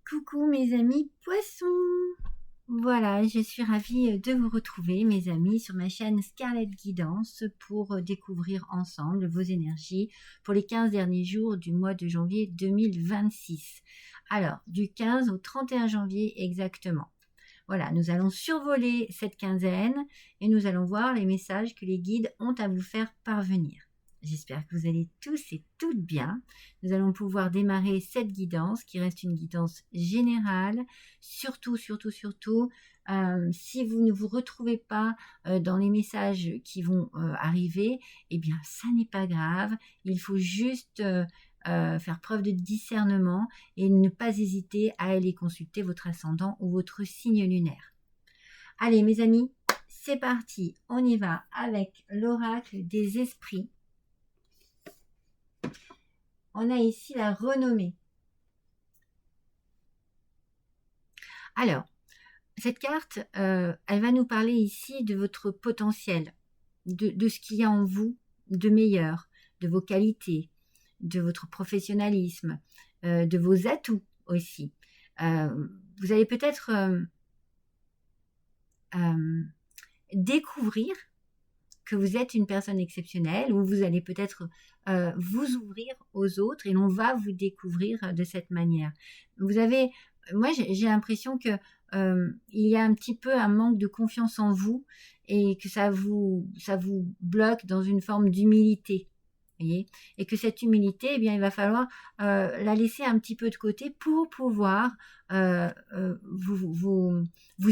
Coucou mes amis poissons. Voilà, je suis ravie de vous retrouver mes amis sur ma chaîne Scarlett Guidance pour découvrir ensemble vos énergies pour les 15 derniers jours du mois de janvier 2026. Alors, du 15 au 31 janvier exactement. Voilà, nous allons survoler cette quinzaine et nous allons voir les messages que les guides ont à vous faire parvenir. J'espère que vous allez tous et toutes bien. Nous allons pouvoir démarrer cette guidance qui reste une guidance générale. Surtout, si vous ne vous retrouvez pas dans les messages qui vont arriver, eh bien, ça n'est pas grave. Il faut juste faire preuve de discernement et ne pas hésiter à aller consulter votre ascendant ou votre signe lunaire. Allez, mes amis, c'est parti. On y va avec l'oracle des esprits. On a ici la renommée. Alors, cette carte, elle va nous parler ici de votre potentiel, de ce qu'il y a en vous de meilleur, de vos qualités, de votre professionnalisme, de vos atouts aussi. Vous allez peut-être découvrir que vous êtes une personne exceptionnelle, ou vous allez peut-être vous ouvrir aux autres et l'on va vous découvrir de cette manière. Moi j'ai l'impression que il y a un petit peu un manque de confiance en vous et que ça vous bloque dans une forme d'humilité. Voyez, et que cette humilité, eh bien, il va falloir la laisser un petit peu de côté pour pouvoir vous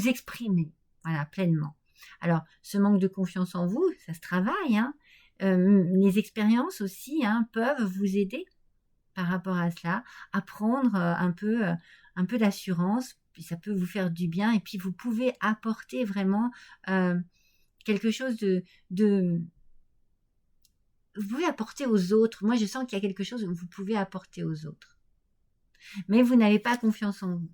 exprimer, voilà, pleinement. Alors, ce manque de confiance en vous, ça se travaille, hein. Les expériences aussi peuvent vous aider par rapport à cela, à prendre un peu d'assurance, puis ça peut vous faire du bien, et puis vous pouvez apporter vraiment quelque chose vous pouvez apporter aux autres. Moi, je sens qu'il y a quelque chose que vous pouvez apporter aux autres. Mais vous n'avez pas confiance en vous.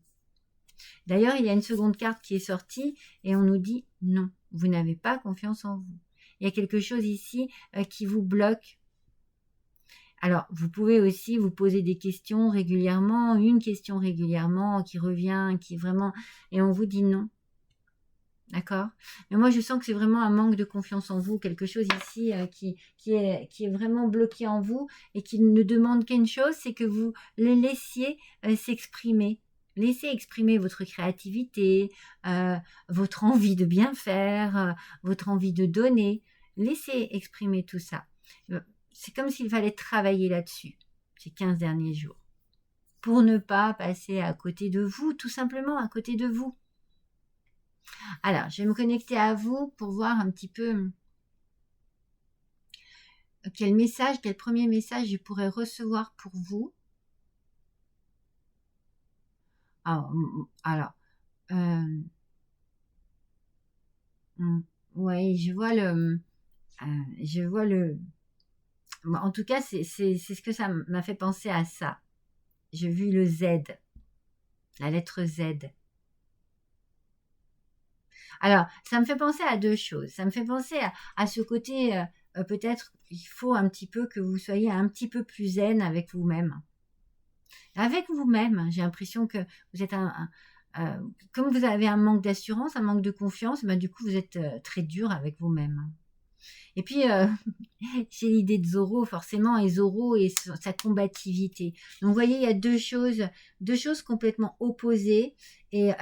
D'ailleurs, il y a une seconde carte qui est sortie et on nous dit non, vous n'avez pas confiance en vous. Il y a quelque chose ici qui vous bloque. Alors, vous pouvez aussi vous poser des questions régulièrement, une question régulièrement qui revient, qui vraiment... Et on vous dit non. D'accord? Mais moi, je sens que c'est vraiment un manque de confiance en vous, quelque chose ici qui est vraiment bloqué en vous et qui ne demande qu'une chose, c'est que vous les laissiez s'exprimer. Laissez exprimer votre créativité, votre envie de bien faire, votre envie de donner. Laissez exprimer tout ça. C'est comme s'il fallait travailler là-dessus, ces 15 derniers jours, pour ne pas passer à côté de vous, tout simplement à côté de vous. Alors, je vais me connecter à vous pour voir un petit peu quel premier message je pourrais recevoir pour vous. Alors, ouais, je vois le. En tout cas, c'est ce que ça m'a fait penser à ça. J'ai vu le Z, la lettre Z. Alors, ça me fait penser à deux choses. Ça me fait penser à ce côté, peut-être il faut un petit peu que vous soyez un petit peu plus zen avec vous-même. Avec vous-même, j'ai l'impression que vous êtes comme vous avez un manque d'assurance, un manque de confiance, du coup vous êtes très dur avec vous-même. Et puis, j'ai l'idée de Zoro, forcément, et Zoro et sa combativité. Donc, vous voyez, il y a deux choses complètement opposées, et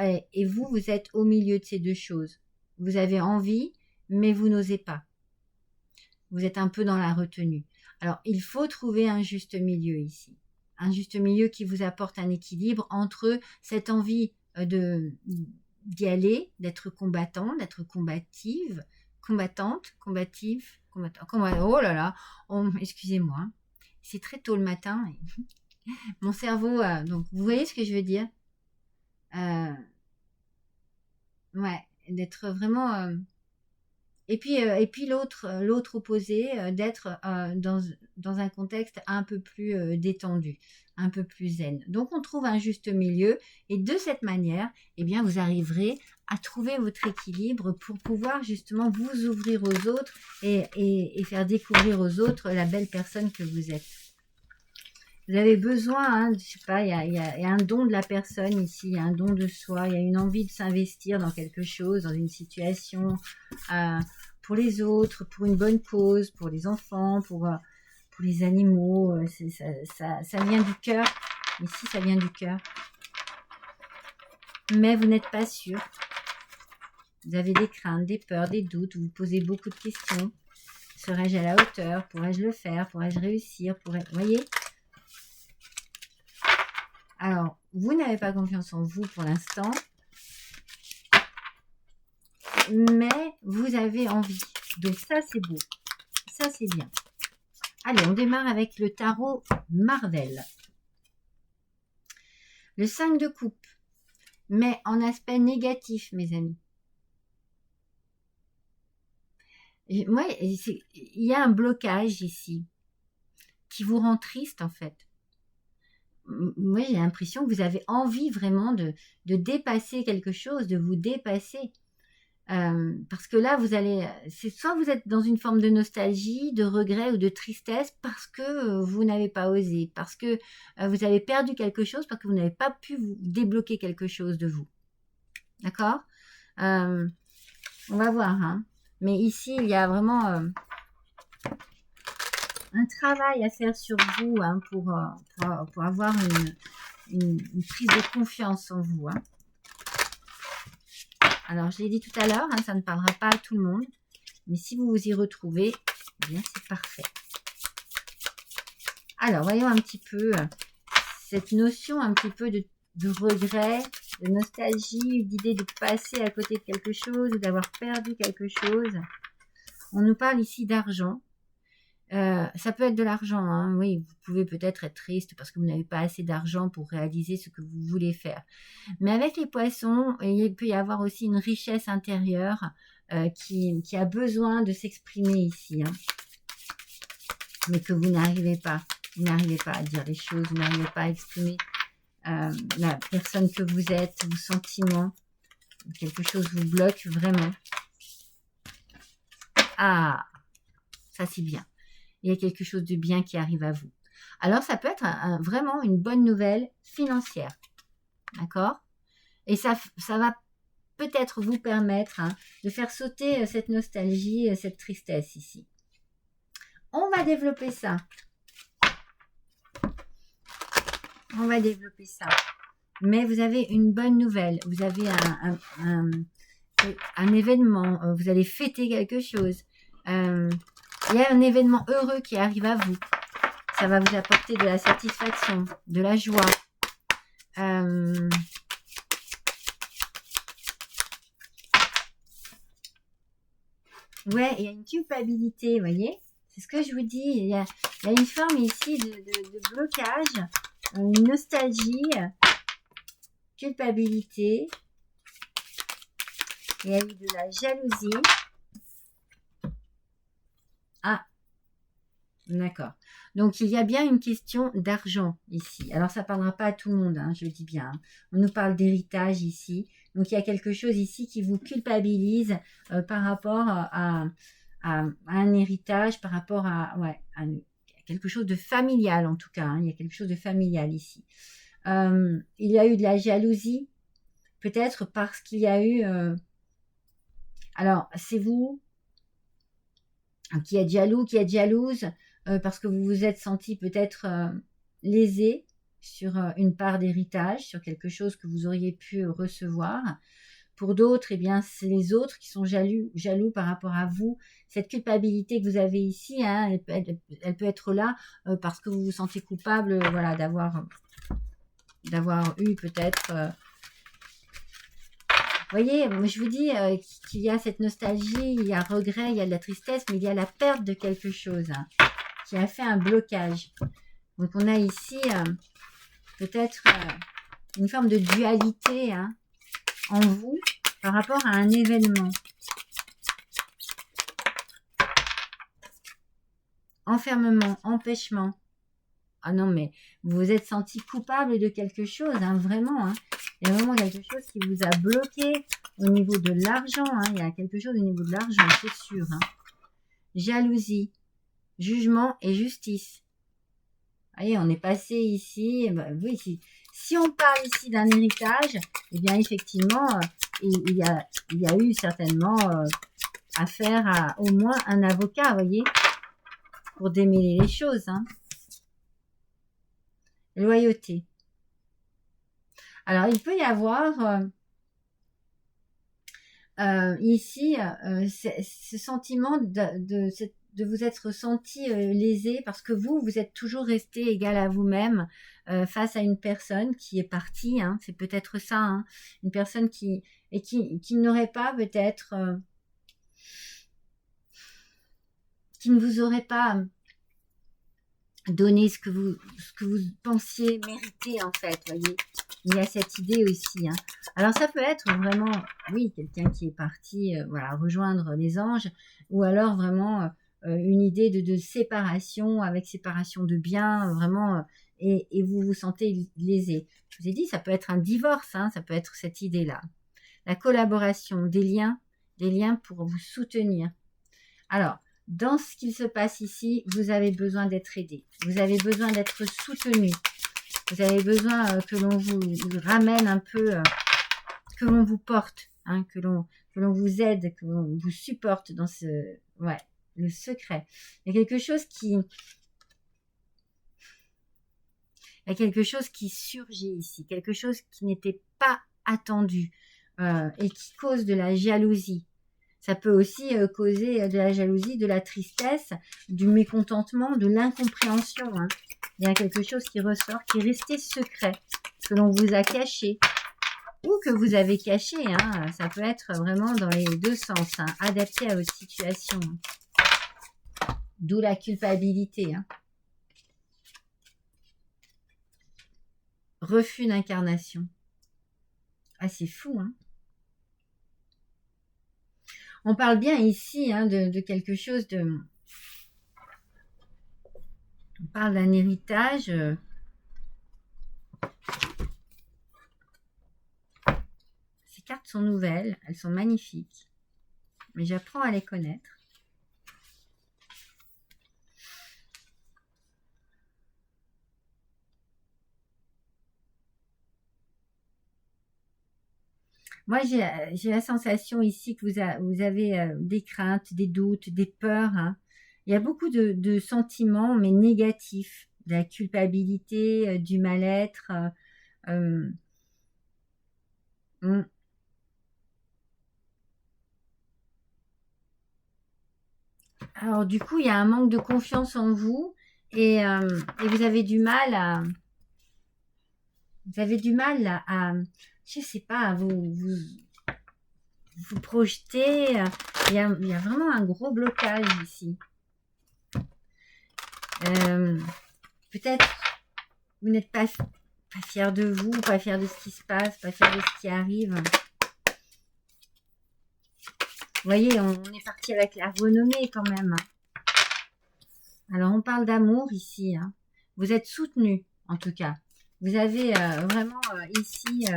vous êtes au milieu de ces deux choses. Vous avez envie, mais vous n'osez pas. Vous êtes un peu dans la retenue. Alors, il faut trouver un juste milieu ici. Un juste milieu qui vous apporte un équilibre entre cette envie d'y aller, d'être combattant, d'être combative, oh là là, excusez-moi, c'est très tôt le matin, mon cerveau, donc vous voyez ce que je veux dire, ouais, d'être vraiment, et puis l'autre opposé, d'être dans un contexte un peu plus détendu, un peu plus zen. Donc on trouve un juste milieu, et de cette manière, eh bien vous arriverez à trouver votre équilibre pour pouvoir justement vous ouvrir aux autres et faire découvrir aux autres la belle personne que vous êtes. Vous avez besoin, hein, je sais pas, il y a un don de la personne ici, il y a un don de soi, il y a une envie de s'investir dans quelque chose, dans une situation, pour les autres, pour une bonne cause, pour les enfants, pour les animaux. Ça vient du cœur. Ici, ça vient du cœur. Mais vous n'êtes pas sûr. Vous avez des craintes, des peurs, des doutes. Vous vous posez beaucoup de questions. Serais-je à la hauteur? Pourrais-je le faire? Pourrais-je réussir? Vous voyez? Alors, vous n'avez pas confiance en vous pour l'instant. Mais vous avez envie. Donc ça, c'est beau. Ça, c'est bien. Allez, on démarre avec le tarot Marvel. Le 5 de coupe. Mais en aspect négatif, mes amis. Moi, il y a un blocage ici qui vous rend triste, en fait. Moi, j'ai l'impression que vous avez envie vraiment de dépasser quelque chose, de vous dépasser. Parce que là, c'est soit vous êtes dans une forme de nostalgie, de regret ou de tristesse parce que vous n'avez pas osé, parce que vous avez perdu quelque chose, parce que vous n'avez pas pu vous débloquer quelque chose de vous. D'accord? On va voir, hein. Mais ici, il y a vraiment un travail à faire sur vous, hein, pour avoir une prise de confiance en vous, hein. Alors, je l'ai dit tout à l'heure, hein, ça ne parlera pas à tout le monde. Mais si vous vous y retrouvez, eh bien, c'est parfait. Alors, voyons un petit peu cette notion un petit peu de regret, de nostalgie, d'idée de passer à côté de quelque chose, d'avoir perdu quelque chose. On nous parle ici d'argent. Ça peut être de l'argent, hein. Oui, vous pouvez peut-être être triste parce que vous n'avez pas assez d'argent pour réaliser ce que vous voulez faire. Mais avec les poissons, il peut y avoir aussi une richesse intérieure qui a besoin de s'exprimer ici, hein. Mais que vous n'arrivez pas. Vous n'arrivez pas à dire les choses, vous n'arrivez pas à exprimer la personne que vous êtes, vos sentiments. Quelque chose vous bloque vraiment. Ah, ça c'est bien. Il y a quelque chose de bien qui arrive à vous. Alors, ça peut être vraiment une bonne nouvelle financière. D'accord? Et ça va peut-être vous permettre, hein, de faire sauter cette nostalgie, cette tristesse ici. On va développer ça. On va développer ça. Mais vous avez une bonne nouvelle. Vous avez un événement. Vous allez fêter quelque chose. Il y a un événement heureux qui arrive à vous. Ça va vous apporter de la satisfaction, de la joie. Ouais, il y a une culpabilité, vous voyez. C'est ce que je vous dis. Il y a une forme ici de blocage, une nostalgie, culpabilité. Il y a eu de la jalousie. Ah, d'accord. Donc, il y a bien une question d'argent ici. Alors, ça ne parlera pas à tout le monde, hein, je le dis bien. On nous parle d'héritage ici. Donc, il y a quelque chose ici qui vous culpabilise par rapport à un héritage, par rapport à quelque chose de familial, en tout cas, hein. Il y a quelque chose de familial ici. Il y a eu de la jalousie, peut-être parce qu'il y a eu... alors, c'est vous qui êtes jaloux, qui êtes jalouse, parce que vous vous êtes senti peut-être lésé sur une part d'héritage, sur quelque chose que vous auriez pu recevoir. Pour d'autres, eh bien, c'est les autres qui sont jaloux par rapport à vous. Cette culpabilité que vous avez ici, hein, elle peut être là parce que vous vous sentez coupable, voilà, d'avoir eu peut-être... Vous voyez, je vous dis qu'il y a cette nostalgie, il y a regret, il y a de la tristesse, mais il y a la perte de quelque chose, hein, qui a fait un blocage. Donc, on a ici peut-être une forme de dualité, hein, en vous par rapport à un événement. Enfermement, empêchement. Ah non, mais vous vous êtes senti coupable de quelque chose, hein, vraiment, hein. Il y a vraiment quelque chose qui vous a bloqué au niveau de l'argent, hein. Il y a quelque chose au niveau de l'argent, c'est sûr, hein. Jalousie, jugement et justice. voyez, on est passé ici, oui, si on parle ici d'un héritage, eh bien effectivement, il y a eu certainement affaire à au moins un avocat, vous voyez, pour démêler les choses. Hein. Loyauté. Alors, il peut y avoir ici ce sentiment de vous être senti lésé parce que vous êtes toujours resté égal à vous-même face à une personne qui est partie, hein, c'est peut-être ça, hein, une personne qui n'aurait pas peut-être, qui ne vous aurait pas donné ce que vous pensiez mériter en fait, voyez. Il y a cette idée aussi. Hein. Alors ça peut être vraiment, oui, quelqu'un qui est parti, voilà, rejoindre les anges, ou alors vraiment une idée de séparation, avec séparation de biens, vraiment, et vous vous sentez lésé. Je vous ai dit, ça peut être un divorce, hein, ça peut être cette idée-là. La collaboration, des liens pour vous soutenir. Alors, dans ce qu'il se passe ici, vous avez besoin d'être aidé, vous avez besoin d'être soutenu. Vous avez besoin que l'on vous ramène un peu, que l'on vous porte, hein, que l'on vous aide, que l'on vous supporte dans ce... Ouais, le secret. Il y a quelque chose qui... Il y a quelque chose qui surgit ici, quelque chose qui n'était pas attendu et qui cause de la jalousie. Ça peut aussi causer de la jalousie, de la tristesse, du mécontentement, de l'incompréhension. Hein. Il y a quelque chose qui ressort, qui est resté secret, que l'on vous a caché ou que vous avez caché. Hein. Ça peut être vraiment dans les deux sens, hein, adapté à votre situation. D'où la culpabilité. Hein. Refus d'incarnation. Ah, c'est fou, hein. On parle bien ici hein, de quelque chose de... On parle d'un héritage. Ces cartes sont nouvelles, elles sont magnifiques. Mais j'apprends à les connaître. Moi, j'ai la sensation ici que vous avez des craintes, des doutes, des peurs. Hein. Il y a beaucoup de sentiments, mais négatifs. De la culpabilité, du mal-être. Alors, du coup, il y a un manque de confiance en vous et vous avez du mal à... Vous avez du mal à je sais pas, à vous projeter. Il y a vraiment un gros blocage ici. Peut-être vous n'êtes pas fier de vous, pas fier de ce qui se passe, pas fier de ce qui arrive. Vous voyez, on est parti avec la renommée quand même. Alors, on parle d'amour ici. Hein. Vous êtes soutenu, en tout cas. Vous avez vraiment ici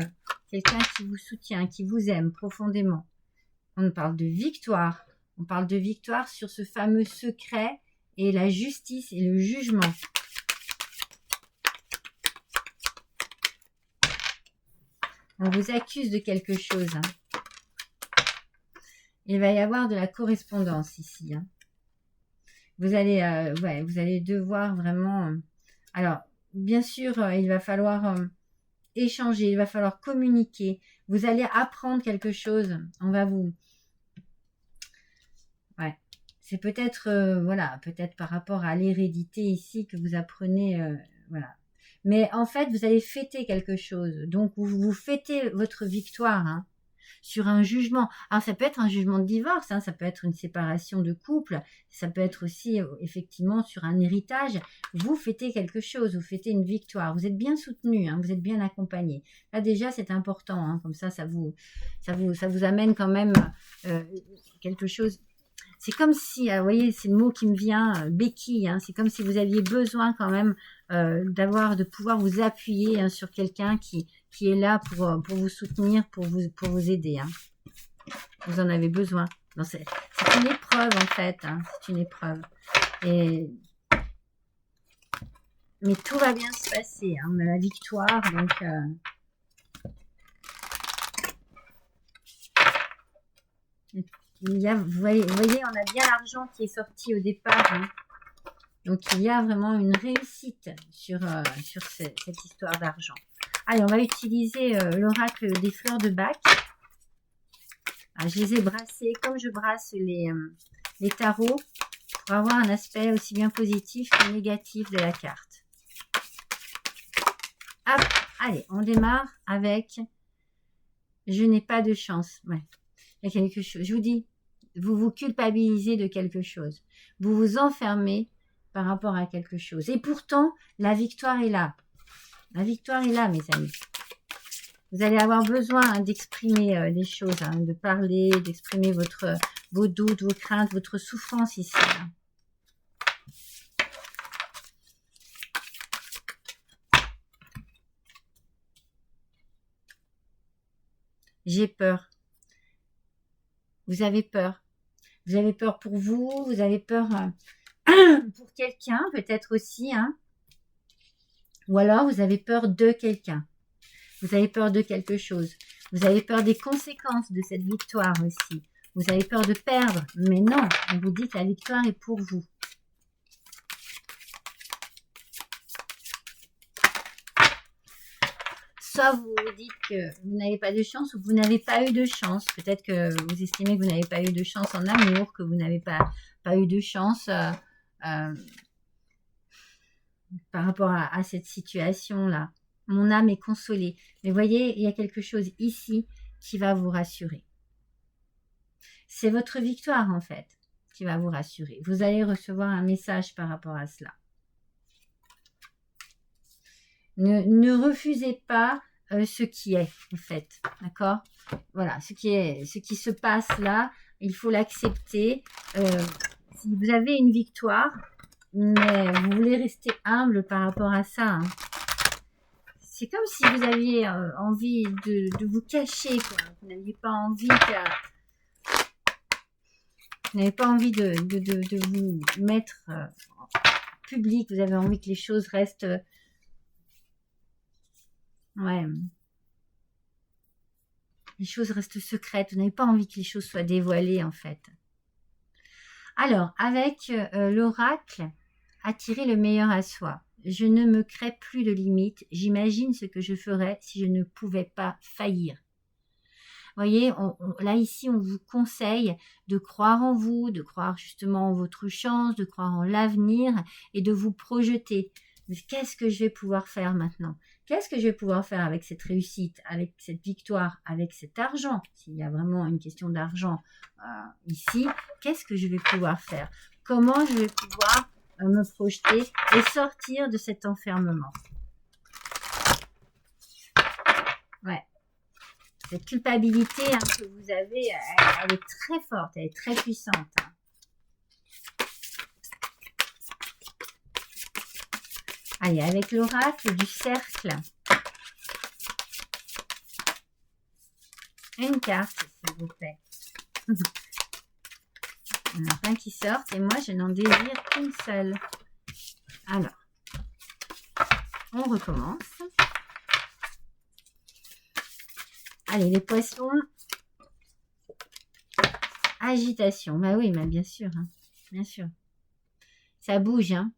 quelqu'un qui vous soutient, qui vous aime profondément. On parle de victoire. On parle de victoire sur ce fameux secret et la justice et le jugement. On vous accuse de quelque chose. Hein. Il va y avoir de la correspondance ici. Hein. Vous allez devoir vraiment... alors, bien sûr, il va falloir échanger, il va falloir communiquer. Vous allez apprendre quelque chose. On va vous... Ouais. C'est peut-être, voilà, peut-être par rapport à l'hérédité ici que vous apprenez, voilà. Mais en fait, vous allez fêter quelque chose. Donc, vous fêtez votre victoire, hein, sur un jugement. Alors, ça peut être un jugement de divorce, hein, ça peut être une séparation de couple, ça peut être aussi, effectivement, sur un héritage. Vous fêtez quelque chose, vous fêtez une victoire. Vous êtes bien soutenu, hein, vous êtes bien accompagné. Là, déjà, c'est important, hein, comme ça vous amène quand même quelque chose. C'est comme si, vous voyez, c'est le mot qui me vient, béquille, hein, c'est comme si vous aviez besoin quand même de pouvoir vous appuyer hein, sur quelqu'un qui est là pour vous soutenir, pour vous aider. Hein. Vous en avez besoin. C'est une épreuve en fait, hein, c'est une épreuve. Et Mais tout va bien se passer. Hein. On a la victoire, donc... vous voyez, on a bien l'argent qui est sorti au départ. Hein. Donc, il y a vraiment une réussite sur cette histoire d'argent. Allez, on va utiliser l'oracle des fleurs de Bach. Alors, je les ai brassés comme je brasse les tarots pour avoir un aspect aussi bien positif que négatif de la carte. Hop, allez, on démarre avec « Je n'ai pas de chance ». Ouais, il y a quelque chose. Je vous dis, vous vous culpabilisez de quelque chose. Vous vous enfermez par rapport à quelque chose. Et pourtant, la victoire est là. La victoire est là, mes amis. Vous allez avoir besoin d'exprimer des choses, hein, de parler, d'exprimer vos doutes, vos craintes, votre souffrance ici. Là. J'ai peur. Vous avez peur. Vous avez peur pour vous, vous avez peur pour quelqu'un, peut-être aussi. Hein. Ou alors, vous avez peur de quelqu'un. Vous avez peur de quelque chose. Vous avez peur des conséquences de cette victoire aussi. Vous avez peur de perdre. Mais non, on vous dit que la victoire est pour vous. Soit vous vous dites que vous n'avez pas de chance ou que vous n'avez pas eu de chance. Peut-être que vous estimez que vous n'avez pas eu de chance en amour, que vous n'avez pas eu de chance par rapport à cette situation-là. Mon âme est consolée. Mais voyez, il y a quelque chose ici qui va vous rassurer. C'est votre victoire, en fait, qui va vous rassurer. Vous allez recevoir un message par rapport à cela. Ne refusez pas ce qui est, en fait. D'accord? Voilà, ce qui se passe là, il faut l'accepter. Si vous avez une victoire, mais vous voulez rester humble par rapport à ça, hein. C'est comme si vous aviez envie de vous cacher, quoi. Vous n'aviez pas envie vous n'avez pas envie de vous mettre en public. Vous avez envie que les choses restent... ouais. Les choses restent secrètes. Vous n'avez pas envie que les choses soient dévoilées, en fait. Alors, avec l'oracle, attirer le meilleur à soi. Je ne me crée plus de limites. J'imagine ce que je ferais si je ne pouvais pas faillir. Vous voyez, là, ici, on vous conseille de croire en vous, de croire justement en votre chance, de croire en l'avenir et de vous projeter. Qu'est-ce que je vais pouvoir faire maintenant? Qu'est-ce que je vais pouvoir faire avec cette réussite, avec cette victoire, avec cet argent? S'il y a vraiment une question d'argent ici, qu'est-ce que je vais pouvoir faire? Comment je vais pouvoir me projeter et sortir de cet enfermement? Ouais. Cette culpabilité que vous avez, elle est très forte, elle est très puissante. Hein. Allez, avec l'oracle du cercle. Une carte, s'il vous plaît. Il y en a plein qui sortent et moi, je n'en désire qu'une seule. Alors, on recommence. Allez, les poissons. Agitation. Bah oui, bah bien sûr. Hein. Bien sûr. Ça bouge, hein.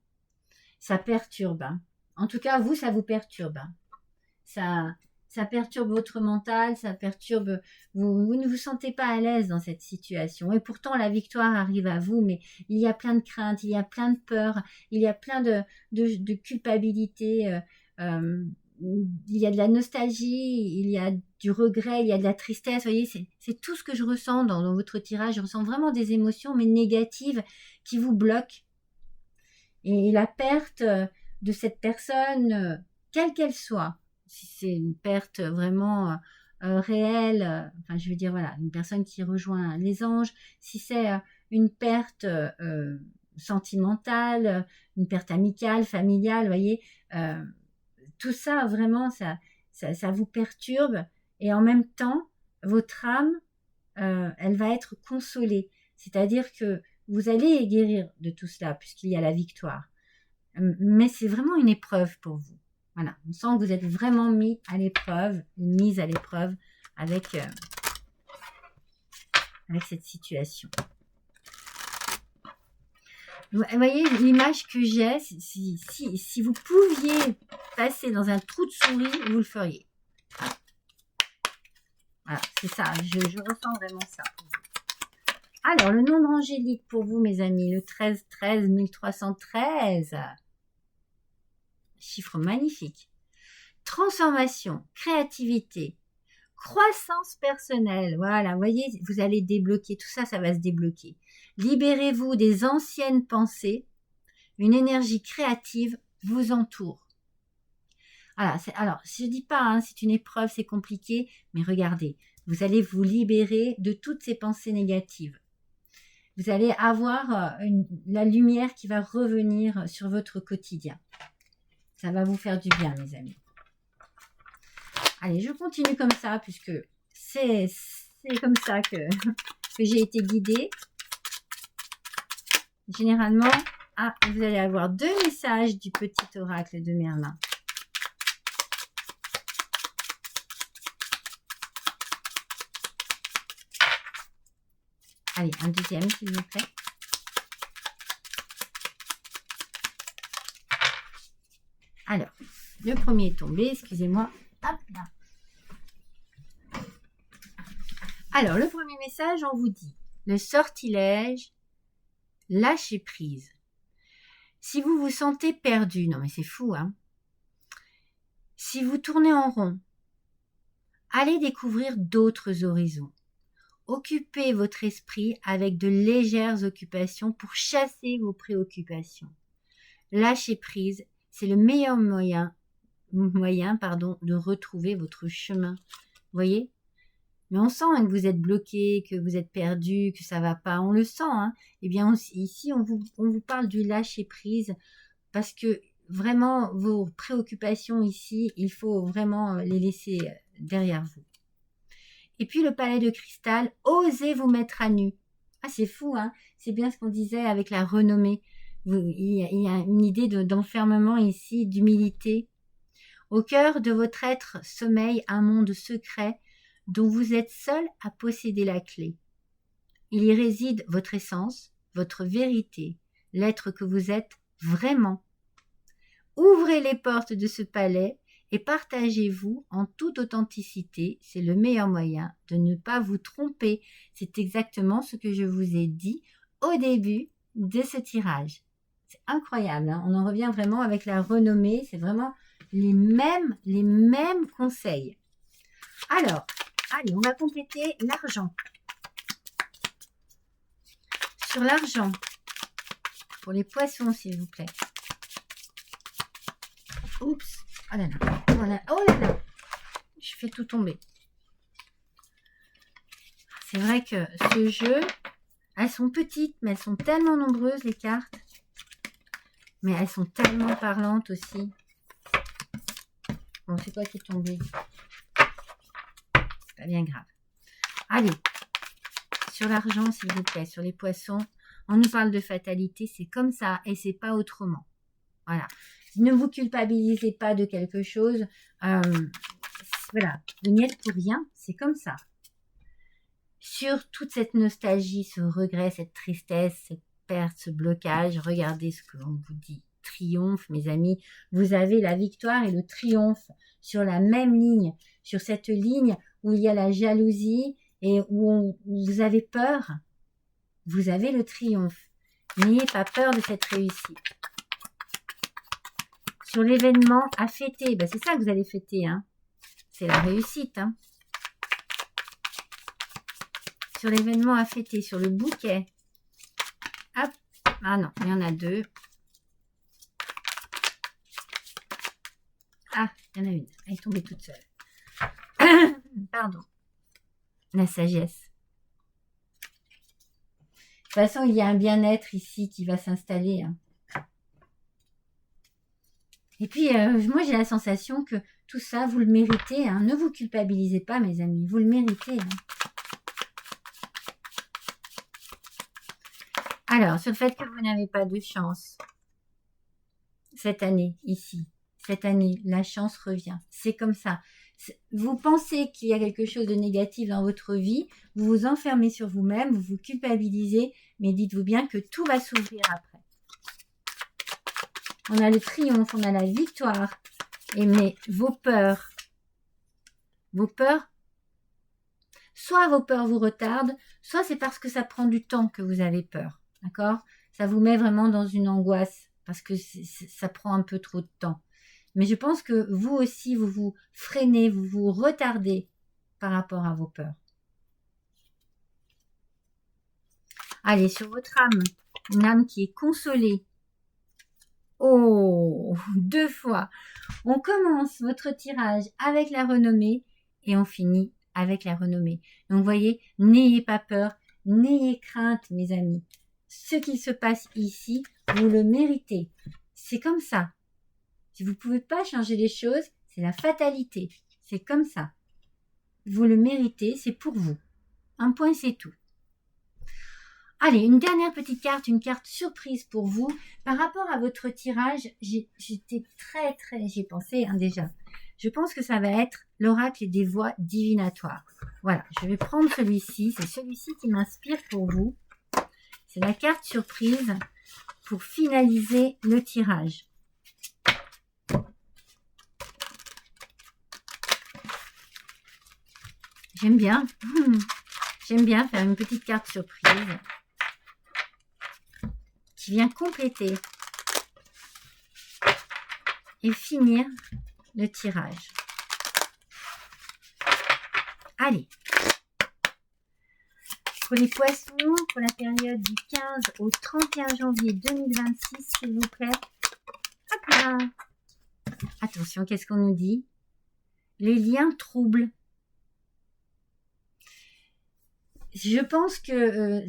Ça perturbe. Hein. En tout cas, vous, ça vous perturbe. Hein. Ça perturbe votre mental, ça perturbe... Vous ne vous sentez pas à l'aise dans cette situation. Et pourtant, la victoire arrive à vous, mais il y a plein de craintes, il y a plein de peurs, il y a plein de culpabilité. Il y a de la nostalgie, il y a du regret, il y a de la tristesse. Vous voyez, c'est tout ce que je ressens dans votre tirage. Je ressens vraiment des émotions, mais négatives, qui vous bloquent. Et la perte de cette personne, quelle qu'elle soit, si c'est une perte vraiment réelle, enfin je veux dire voilà, une personne qui rejoint les anges, si c'est une perte sentimentale, une perte amicale, familiale, vous voyez, tout ça vraiment ça vous perturbe et en même temps votre âme elle va être consolée, c'est-à-dire que vous allez guérir de tout cela puisqu'il y a la victoire. Mais c'est vraiment une épreuve pour vous. Voilà, on sent que vous êtes vraiment mis à l'épreuve, mise à l'épreuve avec cette situation. Vous voyez, l'image que j'ai, si vous pouviez passer dans un trou de souris, vous le feriez. Voilà, c'est ça, je ressens vraiment ça. Alors, le nombre angélique pour vous, mes amis, le 13 1313. Chiffre magnifique. Transformation, créativité, croissance personnelle. Voilà, vous voyez, vous allez débloquer, tout ça, ça va se débloquer. Libérez-vous des anciennes pensées. Une énergie créative vous entoure. Voilà, alors, je ne dis pas, hein, c'est une épreuve, c'est compliqué, mais regardez, vous allez vous libérer de toutes ces pensées négatives. Vous allez avoir la lumière qui va revenir sur votre quotidien. Ça va vous faire du bien, mes amis. Allez, je continue comme ça, puisque c'est comme ça que j'ai été guidée. Généralement, vous allez avoir 2 messages du petit oracle de Merlin. Allez, un deuxième, s'il vous plaît. Alors, le premier est tombé, excusez-moi. Hop là. Alors, le premier message, on vous dit, le sortilège, lâchez prise. Si vous vous sentez perdu, non mais c'est fou, hein. Si vous tournez en rond, allez découvrir d'autres horizons. Occupez votre esprit avec de légères occupations pour chasser vos préoccupations. Lâcher prise, c'est le meilleur moyen de retrouver votre chemin. Vous voyez? Mais on sent hein, que vous êtes bloqué, que vous êtes perdu, que ça va pas. On le sent. Hein. Eh bien, ici, on vous parle du lâcher prise parce que vraiment, vos préoccupations ici, il faut vraiment les laisser derrière vous. Et puis le palais de cristal, osez vous mettre à nu. Ah, c'est fou, hein. C'est bien ce qu'on disait avec la renommée. Il y a une idée d'enfermement ici, d'humilité. Au cœur de votre être sommeille un monde secret dont vous êtes seul à posséder la clé. Il y réside votre essence, votre vérité, l'être que vous êtes vraiment. Ouvrez les portes de ce palais et partagez-vous en toute authenticité. C'est le meilleur moyen de ne pas vous tromper. C'est exactement ce que je vous ai dit au début de ce tirage. C'est incroyable, hein. On en revient vraiment avec la renommée. C'est vraiment les mêmes conseils. Alors, allez, on va compléter l'argent. Sur l'argent, pour les poissons, s'il vous plaît. Oups, oh là là, oh là là, je fais tout tomber. C'est vrai que ce jeu, elles sont petites, mais elles sont tellement nombreuses, les cartes. Mais elles sont tellement parlantes aussi. Bon, c'est quoi qui est tombé? C'est pas bien grave. Allez, sur l'argent, s'il vous plaît, sur les poissons, on nous parle de fatalité, c'est comme ça et c'est pas autrement. Voilà. Ne vous culpabilisez pas de quelque chose. Voilà, vous n'y êtes pour rien, c'est comme ça. Sur toute cette nostalgie, ce regret, cette tristesse, cette perte, ce blocage, regardez ce que l'on vous dit. Triomphe, mes amis. Vous avez la victoire et le triomphe sur la même ligne, sur cette ligne où il y a la jalousie et où vous avez peur. Vous avez le triomphe. N'ayez pas peur de cette réussite. Sur l'événement à fêter, ben c'est ça que vous allez fêter, hein. C'est la réussite, hein. Sur l'événement à fêter, sur le bouquet. Hop. Ah non, il y en a 2. Ah, il y en a une. Elle est tombée toute seule. Pardon. La sagesse. De toute façon, il y a un bien-être ici qui va s'installer, hein. Et puis, moi, j'ai la sensation que tout ça, vous le méritez, hein. Ne vous culpabilisez pas, mes amis. Vous le méritez, hein. Alors, sur le fait que vous n'avez pas de chance. cette année, ici. Cette année, la chance revient. C'est comme ça. Vous pensez qu'il y a quelque chose de négatif dans votre vie, vous vous enfermez sur vous-même, vous vous culpabilisez, mais dites-vous bien que tout va s'ouvrir après. On a le triomphe, on a la victoire. Mais vos peurs, soit vos peurs vous retardent, soit c'est parce que ça prend du temps que vous avez peur. D'accord? Ça vous met vraiment dans une angoisse parce que ça prend un peu trop de temps. Mais je pense que vous aussi, vous vous freinez, vous vous retardez par rapport à vos peurs. Allez, sur votre âme, une âme qui est consolée. Oh, 2 fois. On commence votre tirage avec la renommée et on finit avec la renommée. Donc, vous voyez, n'ayez pas peur, n'ayez crainte, mes amis. Ce qui se passe ici, vous le méritez. C'est comme ça. Si vous ne pouvez pas changer les choses, c'est la fatalité. C'est comme ça. Vous le méritez, c'est pour vous. Un point, c'est tout. Allez, une dernière petite carte, une carte surprise pour vous. Par rapport à votre tirage, j'étais j'y ai pensé déjà. Je pense que ça va être l'oracle des voies divinatoires. Voilà, je vais prendre celui-ci. C'est celui-ci qui m'inspire pour vous. C'est la carte surprise pour finaliser le tirage. J'aime bien. J'aime bien faire une petite carte surprise qui vient compléter et finir le tirage. Allez. Pour les poissons, pour la période du 15 au 31 janvier 2026, s'il vous plaît. Hop là. Attention, qu'est-ce qu'on nous dit? Les liens troubles. Je pense que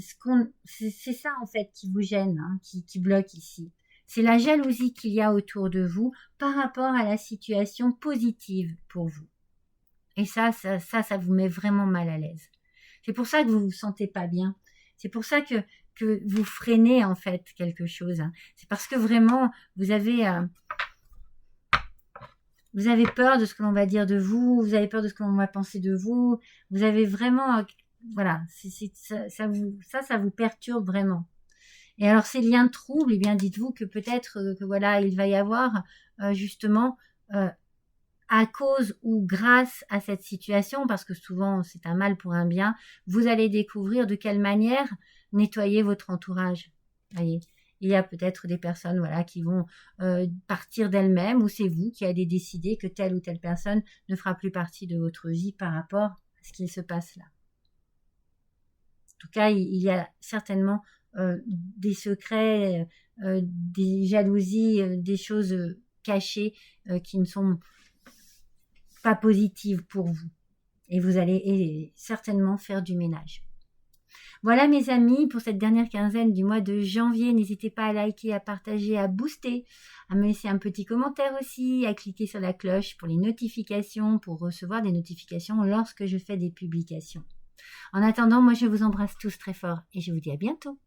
c'est ça en fait qui vous gêne, hein, qui bloque ici. C'est la jalousie qu'il y a autour de vous par rapport à la situation positive pour vous. Et ça vous met vraiment mal à l'aise. C'est pour ça que vous vous sentez pas bien. C'est pour ça que vous freinez en fait quelque chose. Hein. C'est parce que vraiment vous avez peur de ce que l'on va dire de vous, vous avez peur de ce que l'on va penser de vous, vous avez vraiment voilà, ça vous perturbe vraiment. Et alors ces liens de trouble, eh bien dites-vous que peut-être que voilà, il va y avoir justement à cause ou grâce à cette situation, parce que souvent c'est un mal pour un bien, vous allez découvrir de quelle manière nettoyer votre entourage. Voyez, il y a peut-être des personnes voilà qui vont partir d'elles-mêmes, ou c'est vous qui allez décider que telle ou telle personne ne fera plus partie de votre vie par rapport à ce qu'il se passe là. En tout cas, il y a certainement des secrets, des jalousies, des choses cachées qui ne sont pas positives pour vous. Et vous allez certainement faire du ménage. Voilà mes amis, pour cette dernière quinzaine du mois de janvier, n'hésitez pas à liker, à partager, à booster, à me laisser un petit commentaire aussi, à cliquer sur la cloche pour les notifications, pour recevoir des notifications lorsque je fais des publications. En attendant, moi je vous embrasse tous très fort et je vous dis à bientôt.